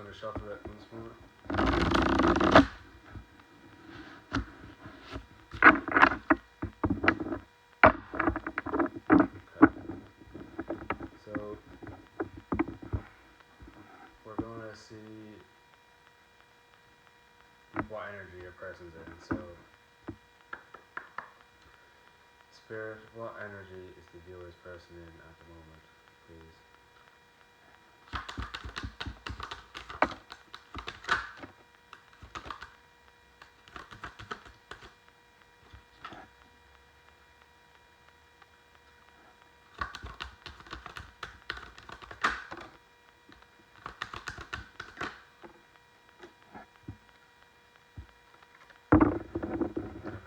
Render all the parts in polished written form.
going to shuffle it once more. So we're going to see what energy a person's in. So Spirit, what energy is the viewer's person in at the moment, please?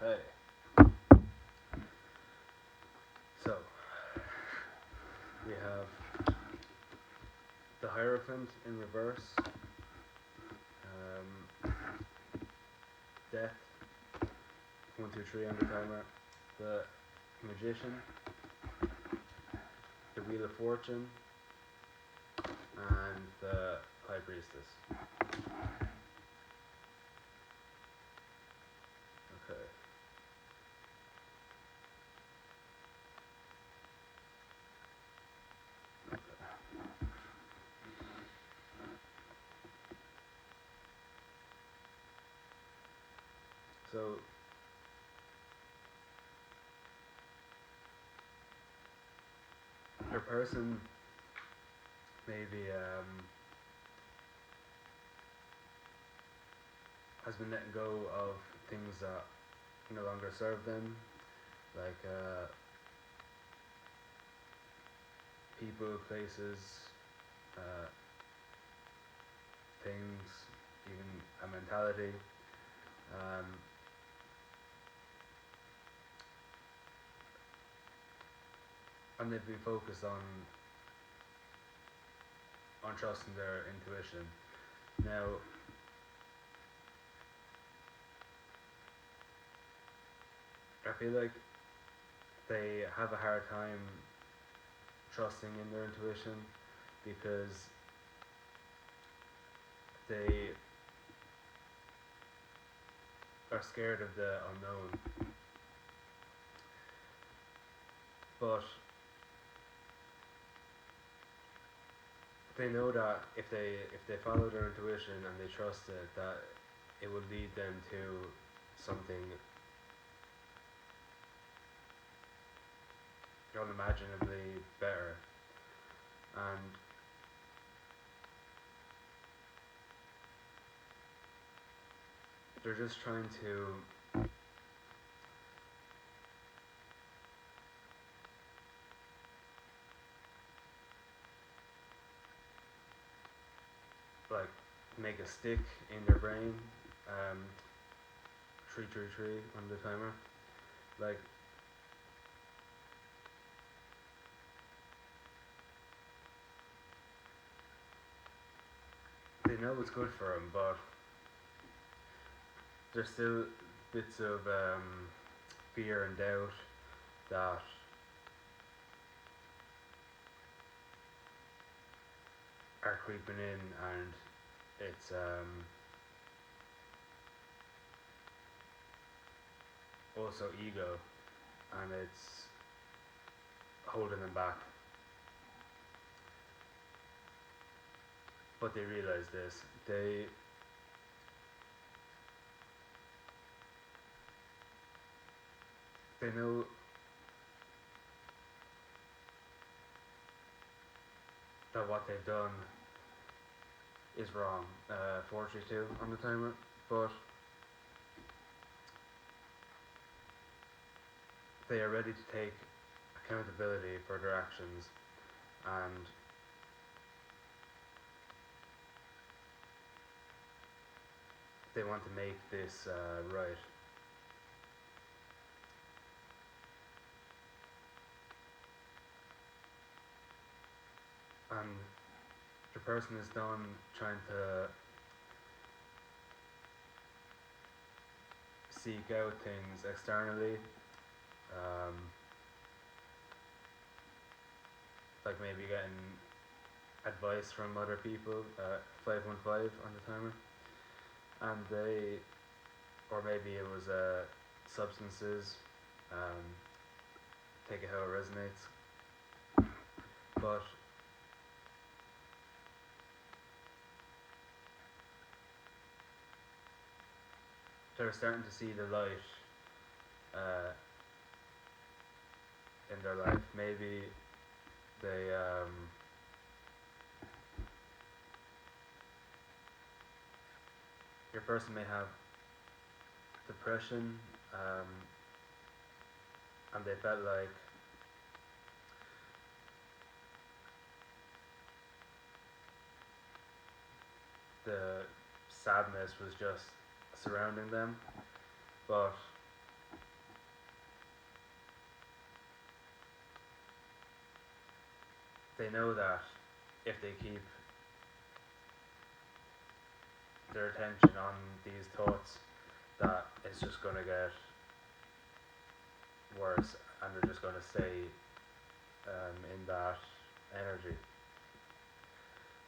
Okay. So we have the Hierophant in reverse, Death, 1, 2, 3 on the timer, the Magician, the Wheel of Fortune, and the High Priestess. Okay. So your person maybe has been letting go of things that no longer serve them, like people, places, uh, things, even a mentality. Um, and they've been focused on trusting their intuition. Now, I feel like they have a hard time trusting in their intuition because they are scared of the unknown. But they know that if they follow their intuition and they trust it, that it will lead them to something unimaginably better. And they're just trying to like make a stick in their brain, 333 on the timer. Like they know it's good for them, but there's still bits of fear and doubt that are creeping in, and it's also ego, and it's holding them back. But they realize this. They know that what they've done is wrong. 432 on the timer, but they are ready to take accountability for their actions, and they want to make this right. And the person is done trying to seek out things externally, um, like maybe getting advice from other people, 515 on the timer, and they, or maybe it was substances, um, take it how it resonates, but they're starting to see the light uh, in their life. Maybe they your person may have depression, and they felt like the sadness was just surrounding them, but they know that if they keep their attention on these thoughts, that it's just going to get worse, and they're just going to stay in that energy.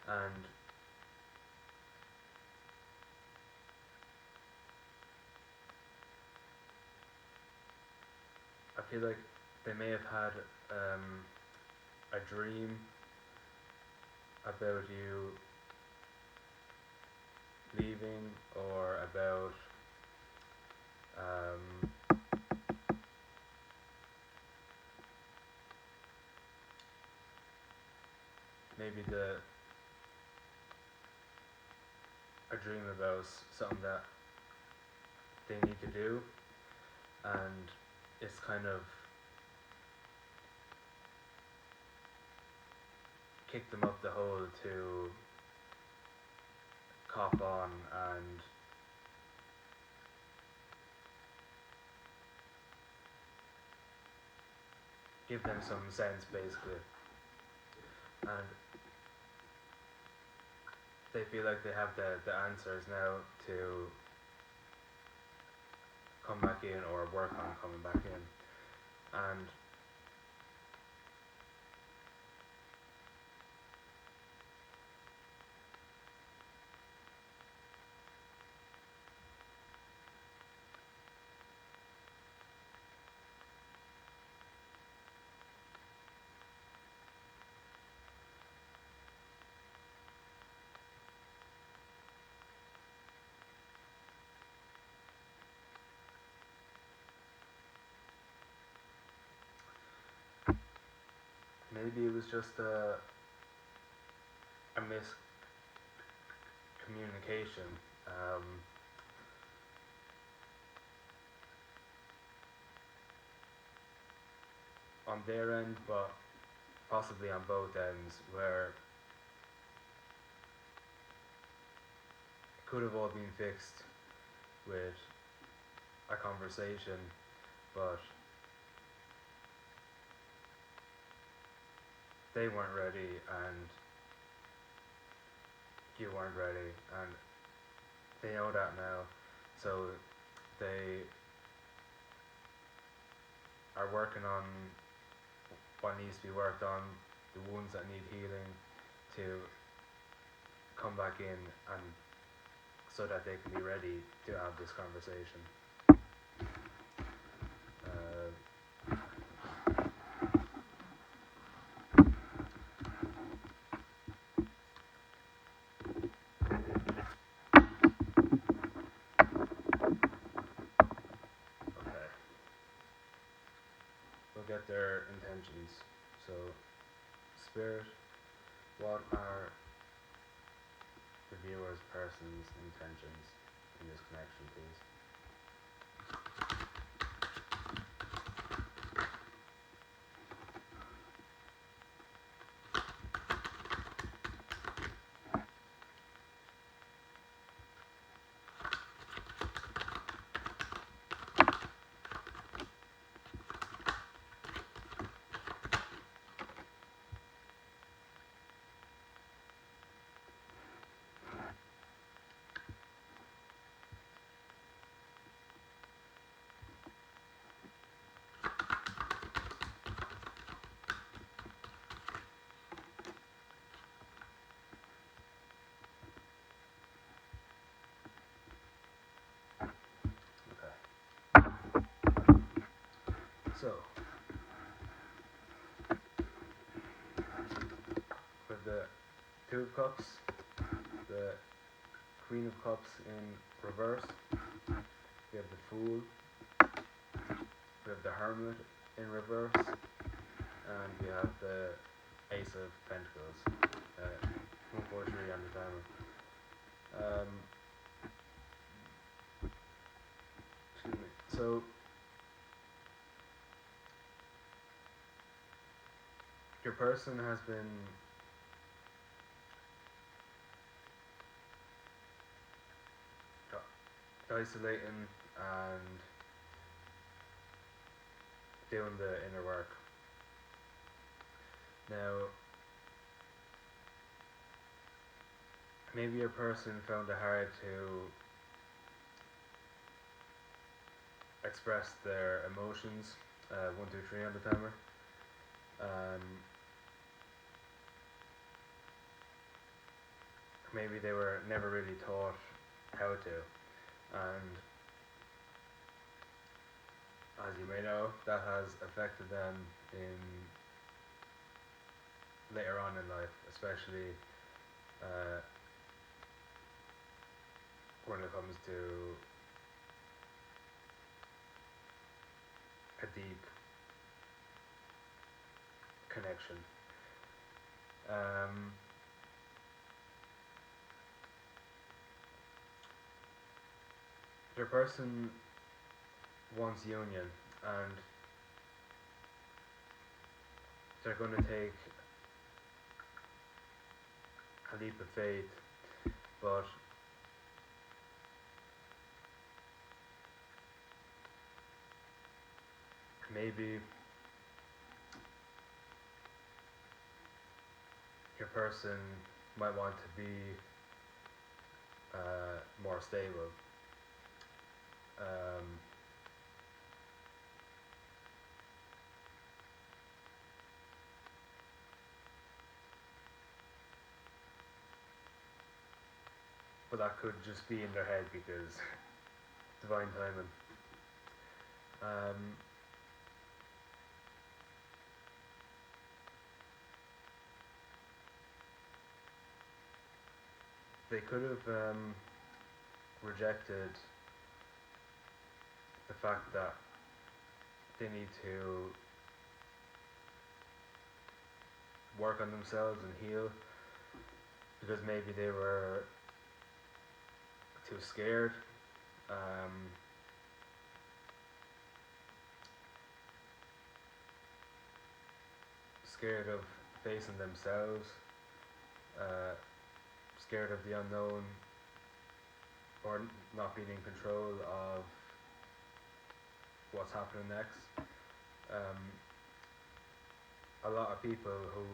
And I feel like they may have had a dream about you leaving, or about maybe a dream about something that they need to do, and it's kind of kicked them up the hole to cop on and give them some sense, basically. And they feel like they have the answers now to come back in, or work on coming back in. And maybe it was just a miscommunication on their end, but possibly on both ends, where it could have all been fixed with a conversation, but they weren't ready, and you weren't ready, and they know that now, so they are working on what needs to be worked on, the wounds that need healing, to come back in, and so that they can be ready to have this conversation. Uh, okay, we'll get their intentions. So, Spirit, what are the viewer's person's intentions in this connection, please? So, with the Two of Cups, the Queen of Cups in reverse, we have the Fool, we have the Hermit in reverse, and we have the Ace of Pentacles. 143 on the timer. Excuse me. So, your person has been isolating and doing the inner work. Now, maybe your person found it hard to express their emotions. 1, 2, 3 on the timer. Maybe they were never really taught how to, and as you may know, that has affected them in later on in life, especially when it comes to a deep connection. Their person wants union, and they're going to take a leap of faith, but maybe your person might want to be more stable. But that could just be in their head because divine timing. They could have rejected the fact that they need to work on themselves and heal because maybe they were too scared. Scared of facing themselves, scared of the unknown, or not being in control of what's happening next. A lot of people who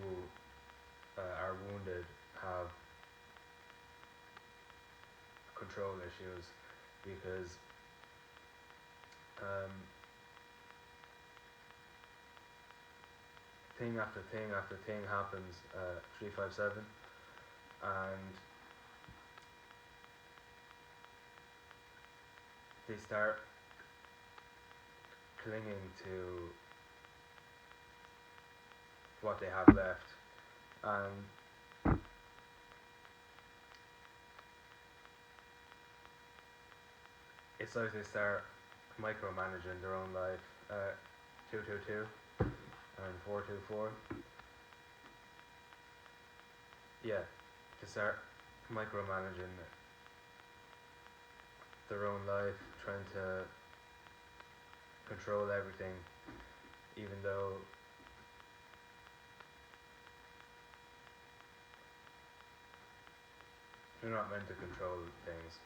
are wounded have control issues because thing after thing after thing happens. 357, and they start clinging to what they have left, and it's like they start micromanaging their own life. 222 and 424. Yeah, to start micromanaging their own life, trying to control everything, even though they're not meant to control things.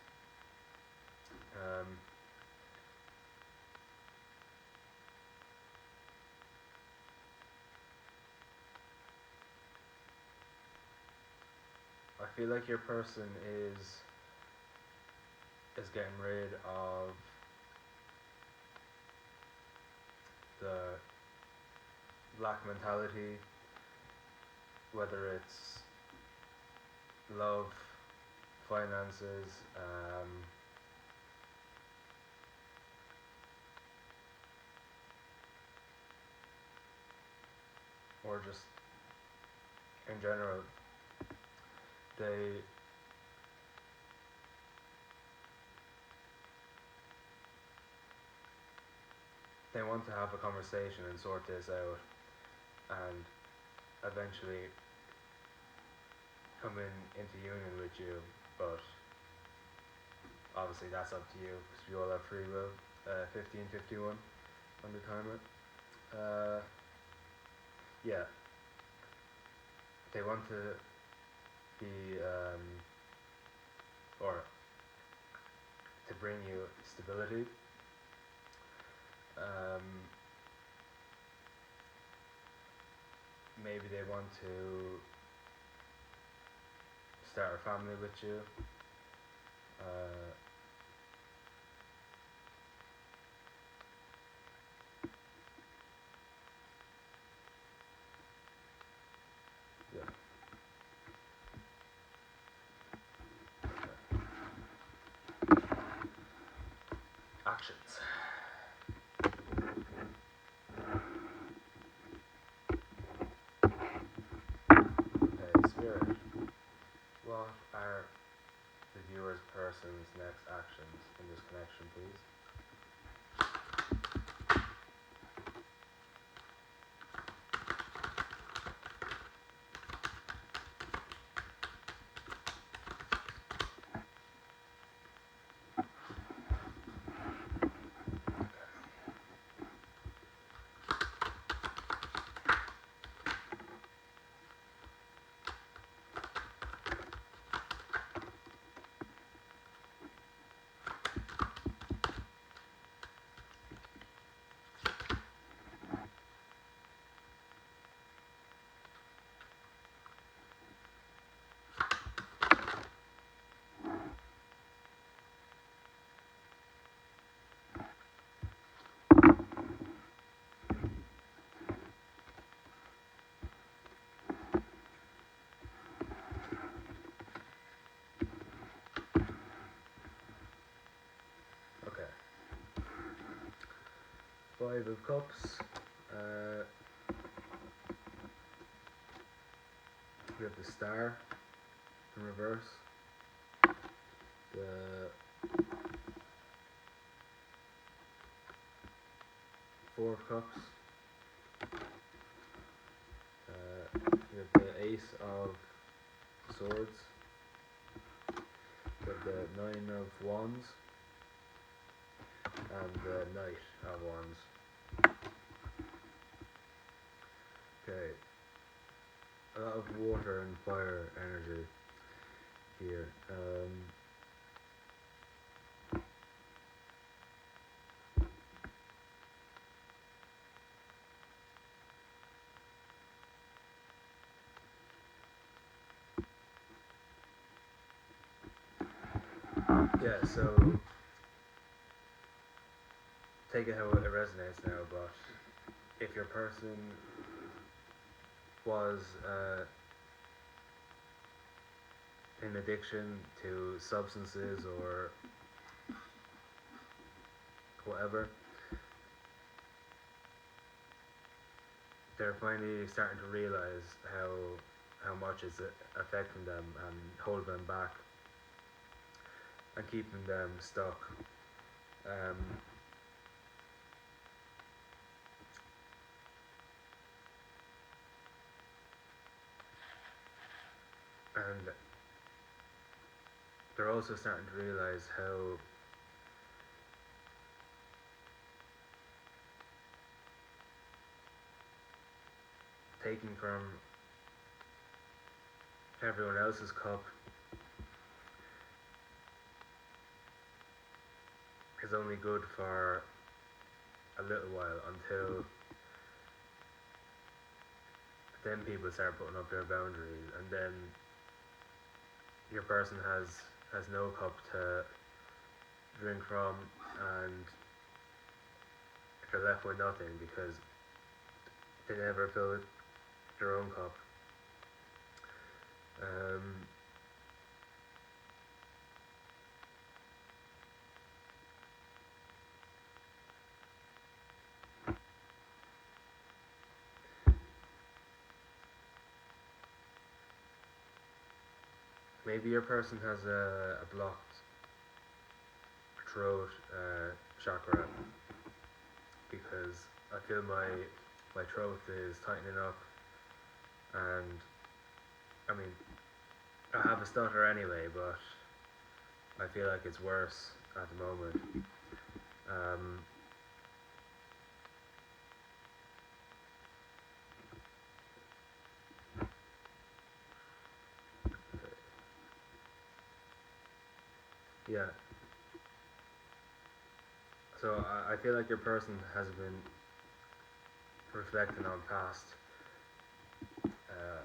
I feel like your person is getting rid of the lack mentality, whether it's love, finances, or just in general, they they want to have a conversation and sort this out, and eventually come into union with you, but obviously that's up to you because we all have free will. 1551 on the timer. Uh, yeah, they want to be, or to bring you stability. Um, Maybe they want to start a family with you. Uh, yeah. Actions. Okay, Spirit. What are the viewer's person's next actions in this connection, please? Okay. Five of Cups. We have the Star in reverse. The Four of Cups. We have the Ace of Swords. We have the Nine of Wands. And the Knight of Wands. Okay. A lot of water and fire energy here. Yeah, so take it how it resonates now, but if your person was in addiction to substances or whatever, they're finally starting to realize how much it's affecting them and holding them back and keeping them stuck. Um, and they're also starting to realize how taking from everyone else's cup is only good for a little while until then people start putting up their boundaries, and then your person has no cup to drink from, and they're left with nothing because they never filled their own cup. Um, maybe your person has a blocked throat chakra, because I feel my throat is tightening up, and I mean I have a stutter anyway, but I feel like it's worse at the moment. Um, yeah, so I feel like your person has been reflecting on past uh,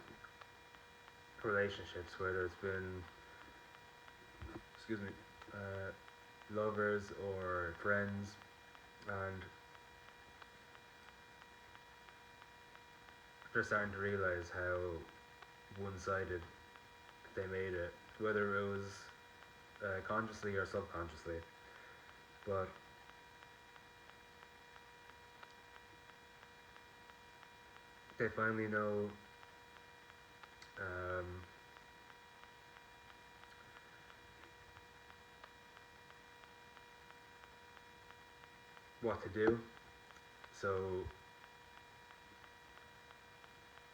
relationships, whether it's been, excuse me, lovers or friends, and they're starting to realize how one-sided they made it, whether it was consciously or subconsciously. But they finally know um, what to do. So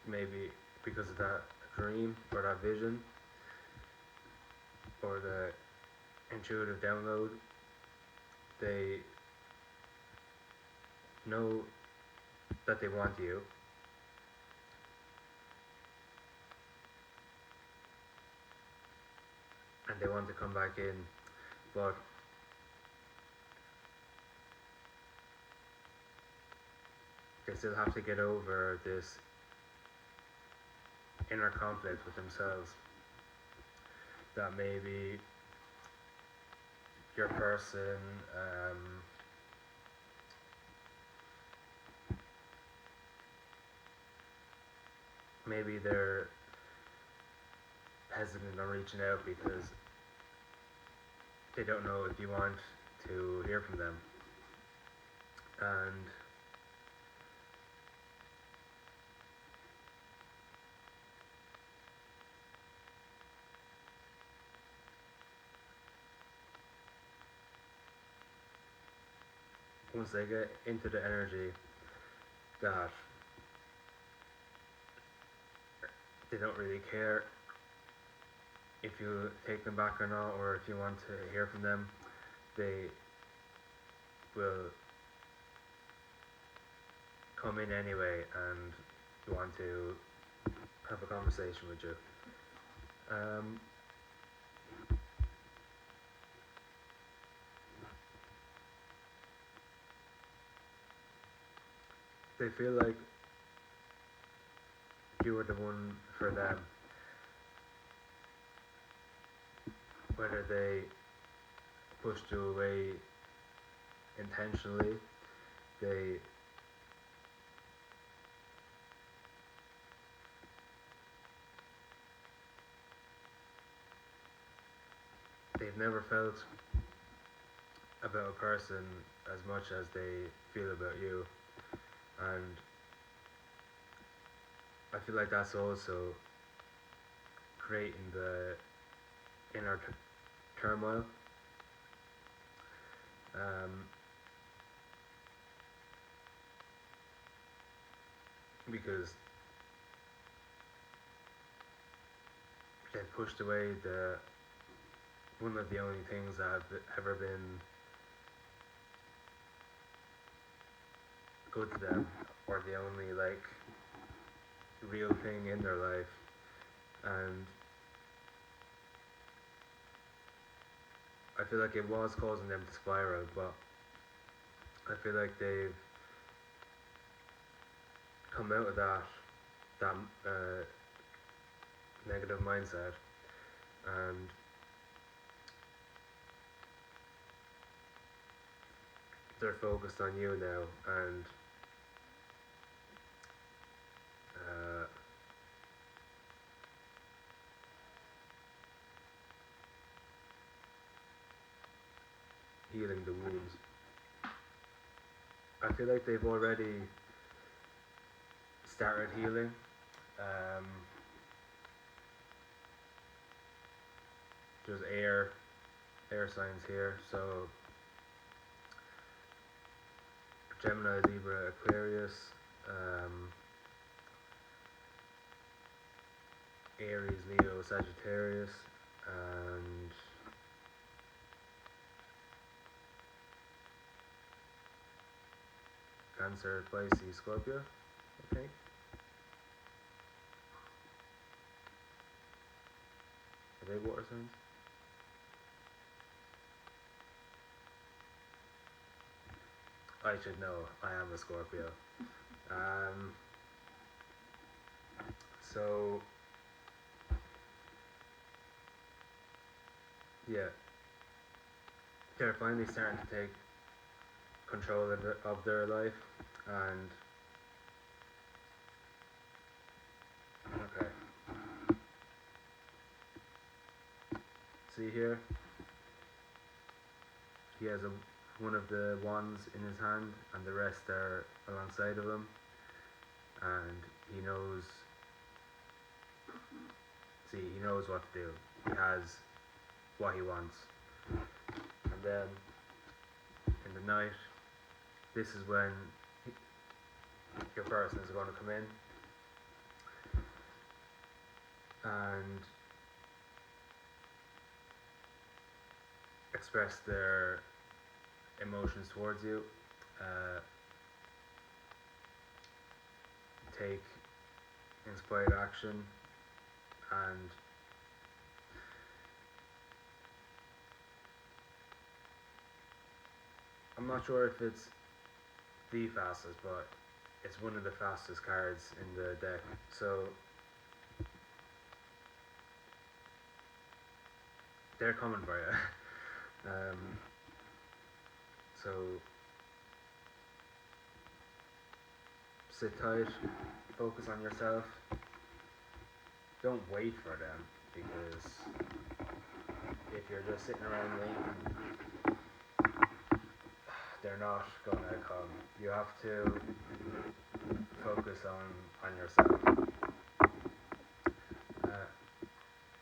maybe because of that dream or that vision or the intuitive download, they know that they want you, and they want to come back in, but they still have to get over this inner conflict with themselves, that maybe your person maybe they're hesitant on reaching out because they don't know if you want to hear from them, and once they get into the energy that they don't really care if you take them back or not, or if you want to hear from them, they will come in anyway and want to have a conversation with you. Um, they feel like you were the one for them, whether they pushed you away intentionally, they they've never felt about a person as much as they feel about you, and I feel like that's also creating the inner turmoil, um, because they pushed away the one of the only things that have ever been good to them, or the only like real thing in their life, and I feel like it was causing them to spiral, but I feel like they've come out of that negative mindset, and they're focused on you now, and uh, healing the wounds. I feel like they've already started healing. Um, there's air signs here. So Gemini, Libra, Aquarius, um, Aries, Leo, Sagittarius, and Cancer, Pisces, Scorpio, I think. Are they water signs? I should know. I am a Scorpio. Um, so yeah, they're finally starting to take control of their life, and okay, see here, he has one of the wands in his hand, and the rest are alongside of him, and he knows. See, he knows what to do. He has what he wants, and then in the night, this is when your person is going to come in and express their emotions towards you, take inspired action, and I'm not sure if it's the fastest, but it's one of the fastest cards in the deck. So they're coming for you. So sit tight, focus on yourself. Don't wait for them, because if you're just sitting around waiting, they're not gonna come. You have to focus on yourself.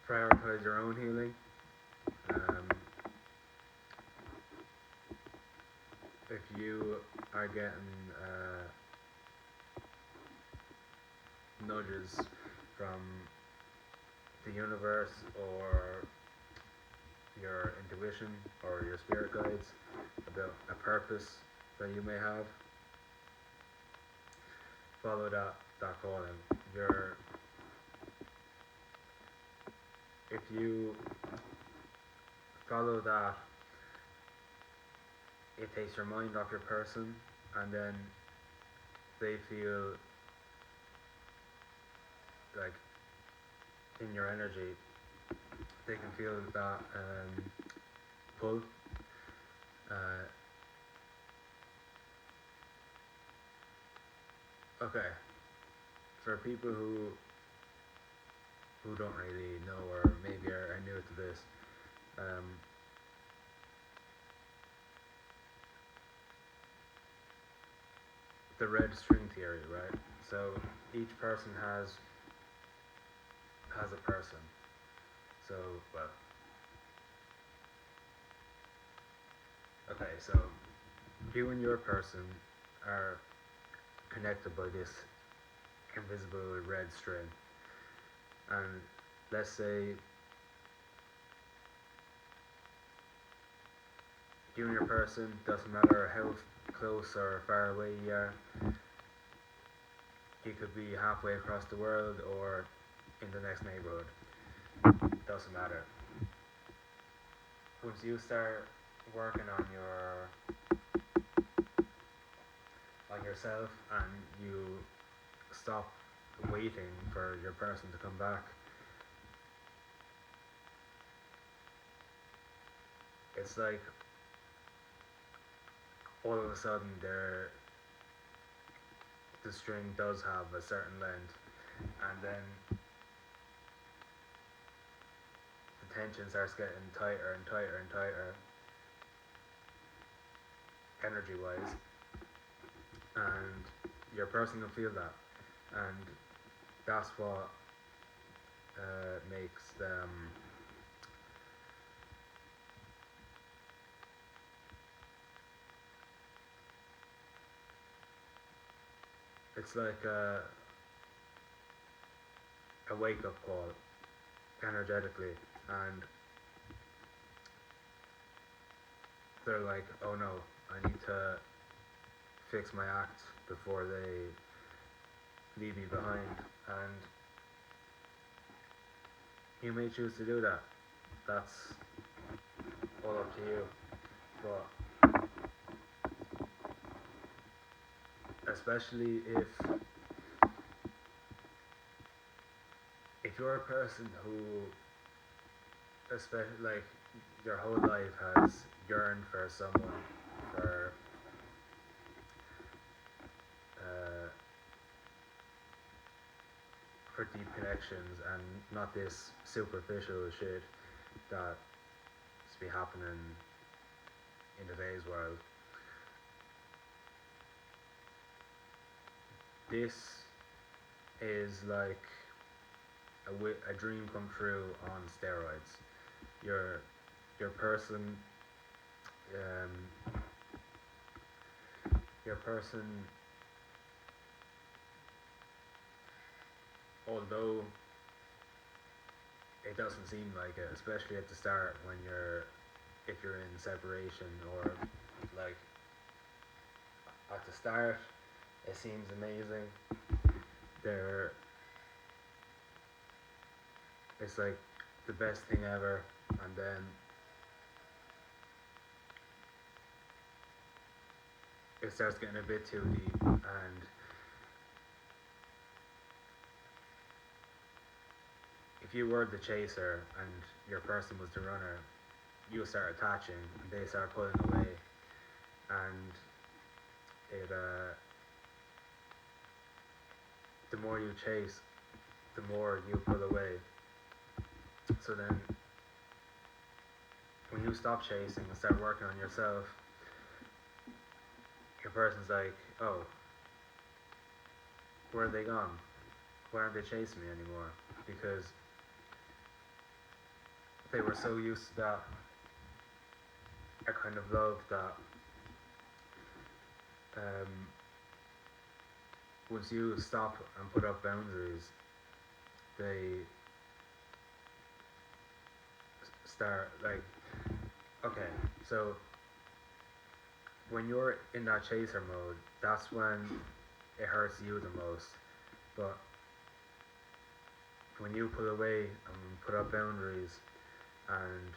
Prioritize your own healing. If you are getting nudges from the universe or your intuition or your spirit guides about a purpose that you may have, follow that calling. If you follow that, it takes your mind off your person, and then they feel like in your energy, they can feel that pull. Okay, for people who don't really know, or maybe are new to this, the red string theory, right? So each person has a person. So well, okay. So you and your person are connected by this invisible red string, and let's say you and your person, doesn't matter how close or far away you are, you could be halfway across the world or in the next neighborhood, doesn't matter. Once you start working on yourself, and you stop waiting for your person to come back, it's like all of a sudden the string does have a certain length, and then the tension starts getting tighter and tighter and tighter, energy wise, and your person can feel that, and that's what makes them it's like a wake up call energetically, and they're like, oh no, I need to fix my act before they leave me behind, and you may choose to do that. That's all up to you. But especially if you're a person who, especially like your whole life has yearned for someone, for uh, for deep connections and not this superficial shit that's be happening in today's world. This is like a dream come true on steroids. Your your person, um, your person, although it doesn't seem like it, especially at the start when if you're in separation, or like at the start, it seems amazing. There, it's like the best thing ever, and then it starts getting a bit too deep, and if you were the chaser and your person was the runner, you start attaching and they start pulling away, and it the more you chase, the more you pull away. So then when you stop chasing and start working on yourself, your person's like, oh, where are they gone? Why aren't they chasing me anymore? Because they were so used to that a kind of love that um, once you stop and put up boundaries, they start like, okay, so when you're in that chaser mode, that's when it hurts you the most. But when you pull away and put up boundaries and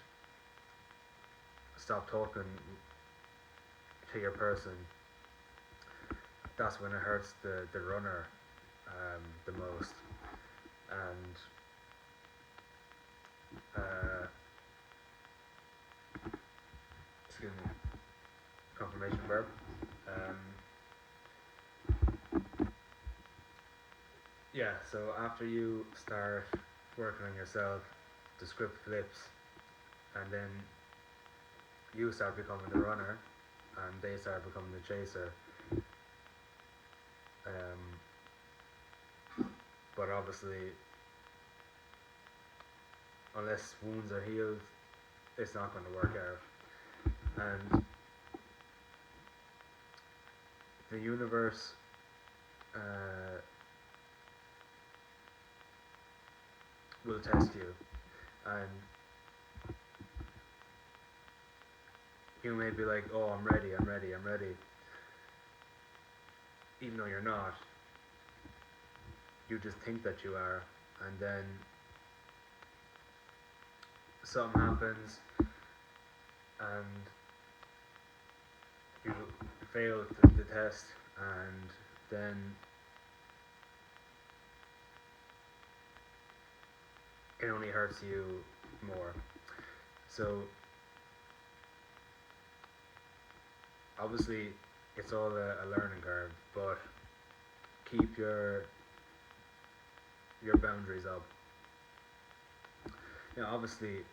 stop talking to your person, that's when it hurts the runner the most. And excuse me, confirmation verb. Yeah, so after you start working on yourself, the script flips, and then you start becoming the runner, and they start becoming the chaser. But obviously, unless wounds are healed, it's not going to work out. And the universe will test you, and you may be like, oh, I'm ready, I'm ready, I'm ready, even though you're not. You just think that you are, and then something happens, and you fail the test, and then it only hurts you more. So obviously it's all a learning curve, but keep your boundaries up. You know, obviously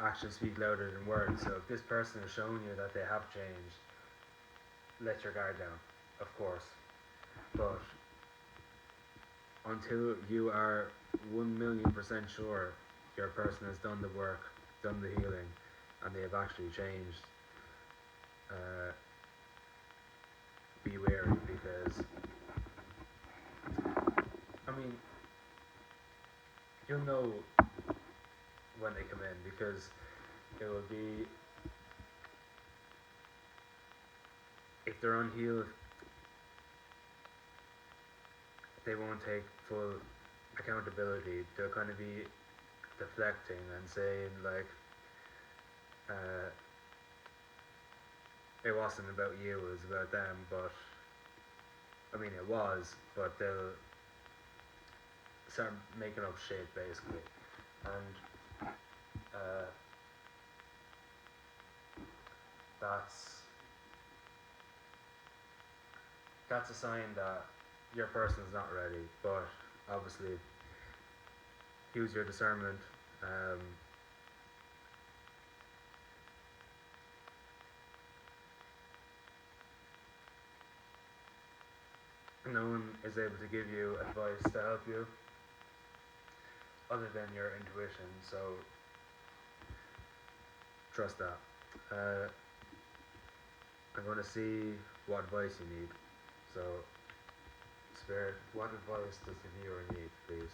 actions speak louder than words, so if this person has shown you that they have changed, let your guard down, of course. But until you are 1,000,000% sure your person has done the work, done the healing, and they have actually changed, be wary, because mean, you'll know when they come in because it will be if they're unhealed, they won't take full accountability. They'll kind of be deflecting and saying like, uh, it wasn't about you, it was about them. But I mean, it was. But they'll start making up shit basically, and uh, that's that's a sign that your person's not ready. But obviously, use your discernment. Um, no one is able to give you advice to help you other than your intuition. So trust that. I'm going to see what advice you need. So, Spirit, what advice does the viewer need, please?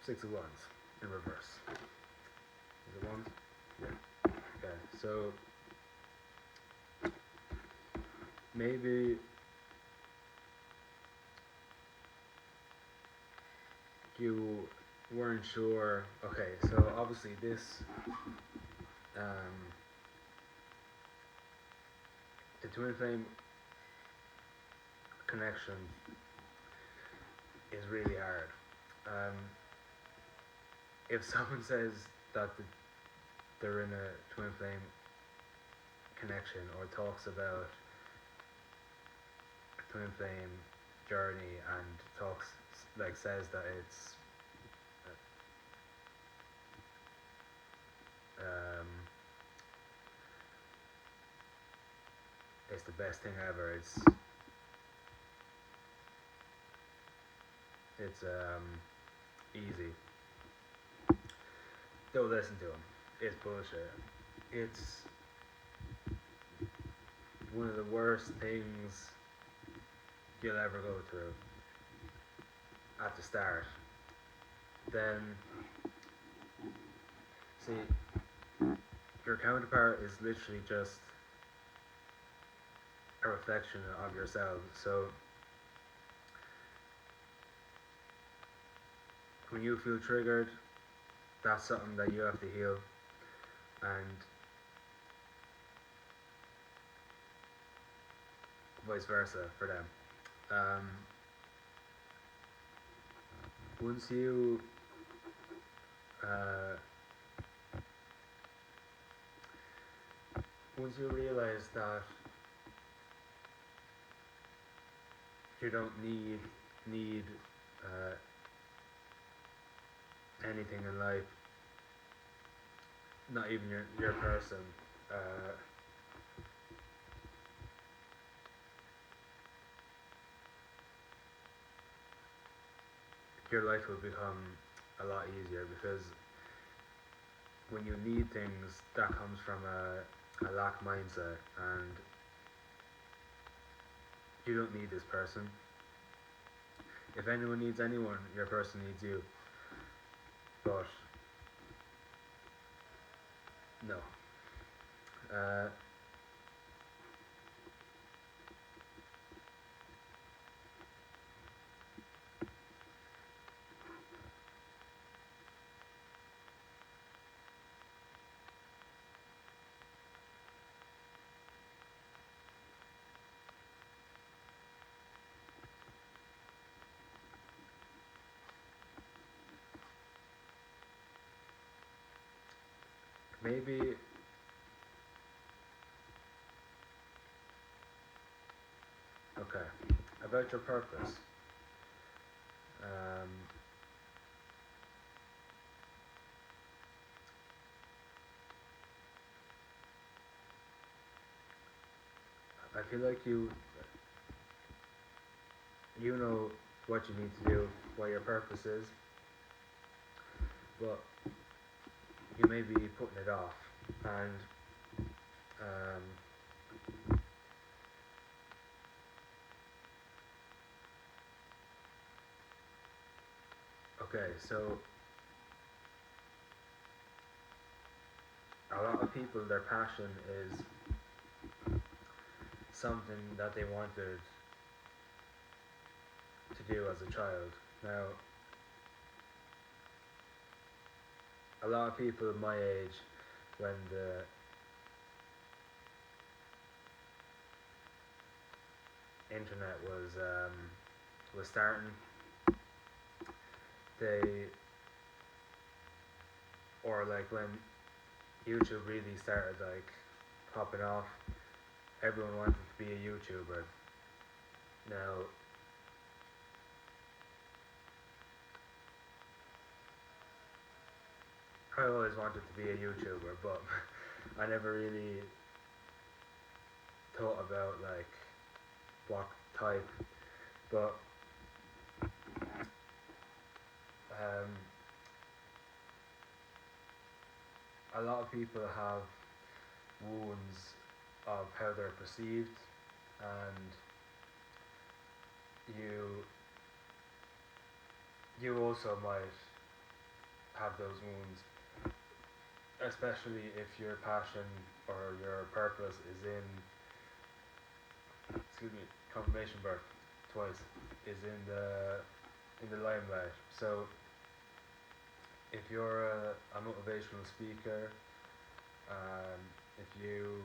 6 of Wands in reverse. Is it Wands? Yeah. Okay, so maybe you weren't sure. Okay, so obviously this, um, the twin flame connection is really hard. Um, if someone says that they're in a twin flame connection or talks about a twin flame journey and talks like says that um, it's the best thing ever. It's easy. Don't listen to him. It's bullshit. It's one of the worst things you'll ever go through at the start. Then, see, your counterpart is literally just a reflection of yourself. So, when you feel triggered, that's something that you have to heal, and vice versa for them. Um, once you uh, once you realize that you don't need uh, anything in life, not even your person, uh, your life will become a lot easier because when you need things, that comes from a lack mindset, and you don't need this person. If anyone needs anyone, your person needs you. But no. Uh, maybe okay. About your purpose. Um, I feel like you know what you need to do, what your purpose is, but you may be putting it off. And um, okay, so a lot of people, their passion is something that they wanted to do as a child. Now, a lot of people my age, when the internet was starting, they or like when YouTube really started like popping off, everyone wanted to be a YouTuber. Now, I always wanted to be a YouTuber, but I never really thought about like what type. But um, a lot of people have wounds of how they're perceived, and you you also might have those wounds, especially if your passion or your purpose is in, excuse me, confirmation birth twice, is in the limelight. So if you're a motivational speaker, if you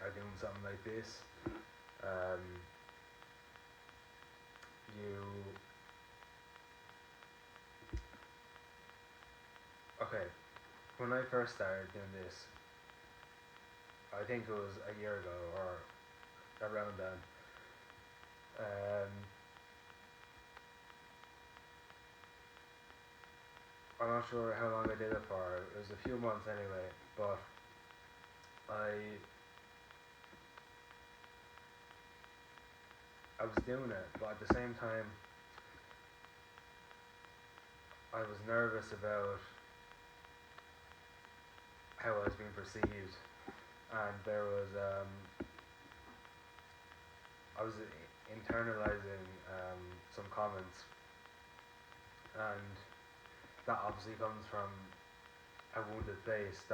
are doing something like this, um, you okay. When I first started doing this, I think it was a year ago or around then. Um, I'm not sure how long I did it for. It was a few months anyway, but I I was doing it, but at the same time, I was nervous about how I was being perceived, and there was I was internalizing some comments, and that obviously comes from a wounded place.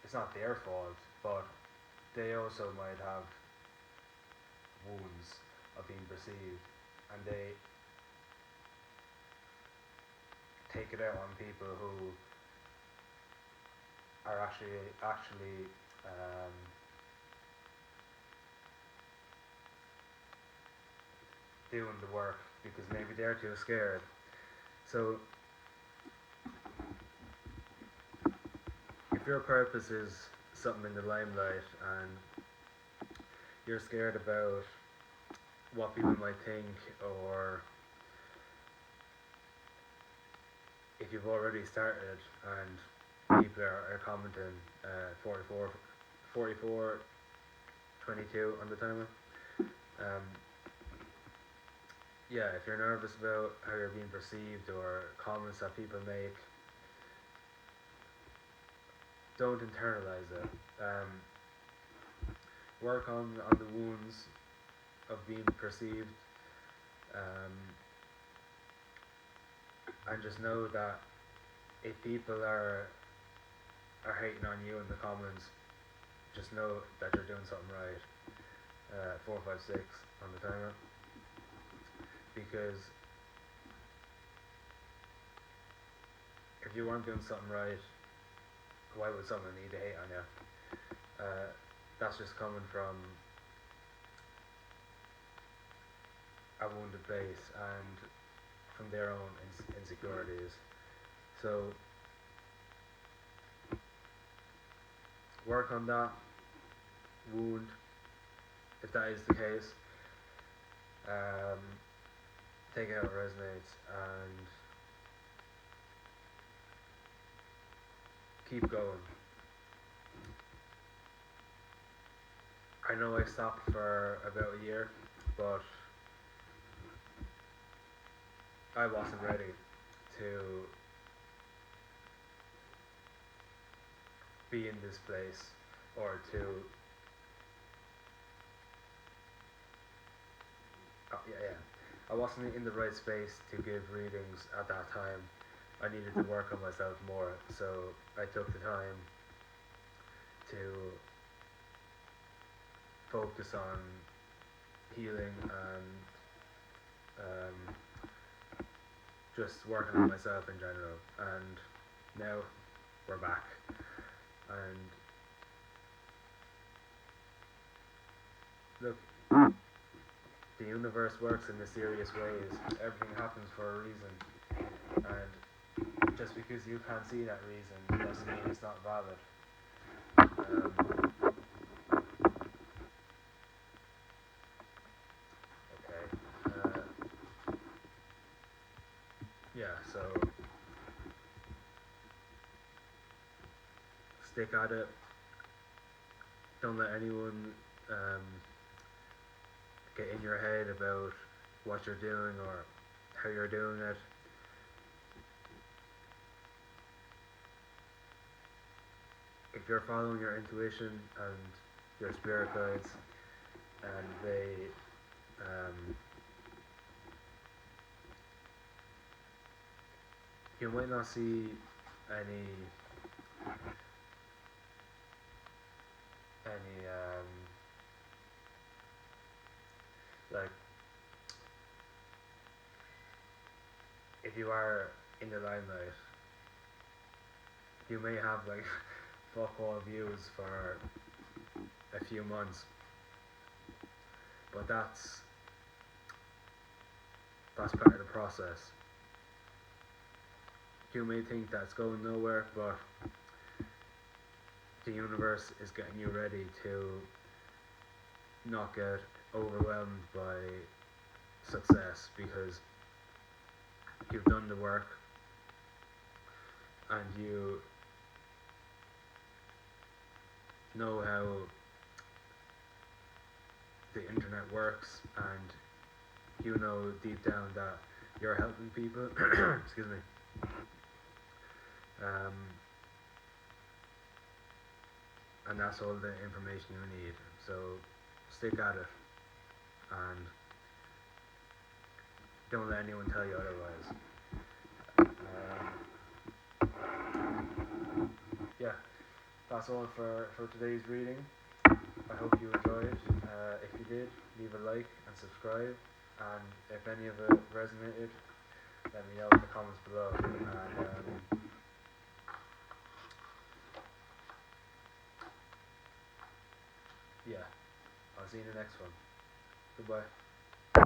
It's not their fault, but they also might have wounds of being perceived, and they take it out on people who are actually um, doing the work because maybe they're too scared. So if your purpose is something in the limelight and you're scared about what people might think, or if you've already started and people are commenting 44, 44, 22 on the timer, um, yeah, if you're nervous about how you're being perceived or comments that people make, don't internalize it. Work on the wounds of being perceived, um, and just know that if people are hating on you in the comments, just know that you're doing something right. 456 on the timer, because if you weren't doing something right, why would someone need to hate on you? That's just coming from a wounded place and from their own insecurities. So work on that wound if that is the case. Um, take it how it resonates and keep going. I know I stopped for about a year, but I wasn't ready to be in this place or to yeah, I wasn't in the right space to give readings at that time. I needed to work on myself more, so I took the time to focus on healing and just working on myself in general. And now we're back, and look, the universe works in mysterious ways. Everything happens for a reason, and just because you can't see that reason doesn't mean it's not valid. Okay. Yeah. So stick at it. Don't let anyone um, get in your head about what you're doing or how you're doing it. If you're following your intuition and your spirit guides, and um, you might not see any any like if you are in the limelight, you may have like fuck all views for a few months, but that's part of the process. You may think that's going nowhere, but the universe is getting you ready to not get overwhelmed by success because you've done the work and you know how the internet works, and you know deep down that you're helping people. Excuse me. Um, and that's all the information you need. So stick at it and don't let anyone tell you otherwise. Yeah, that's all for today's reading. I hope you enjoyed. If you did, leave a like and subscribe. And if any of it resonated, let me know in the comments below. And yeah, I'll see you in the next one. Goodbye.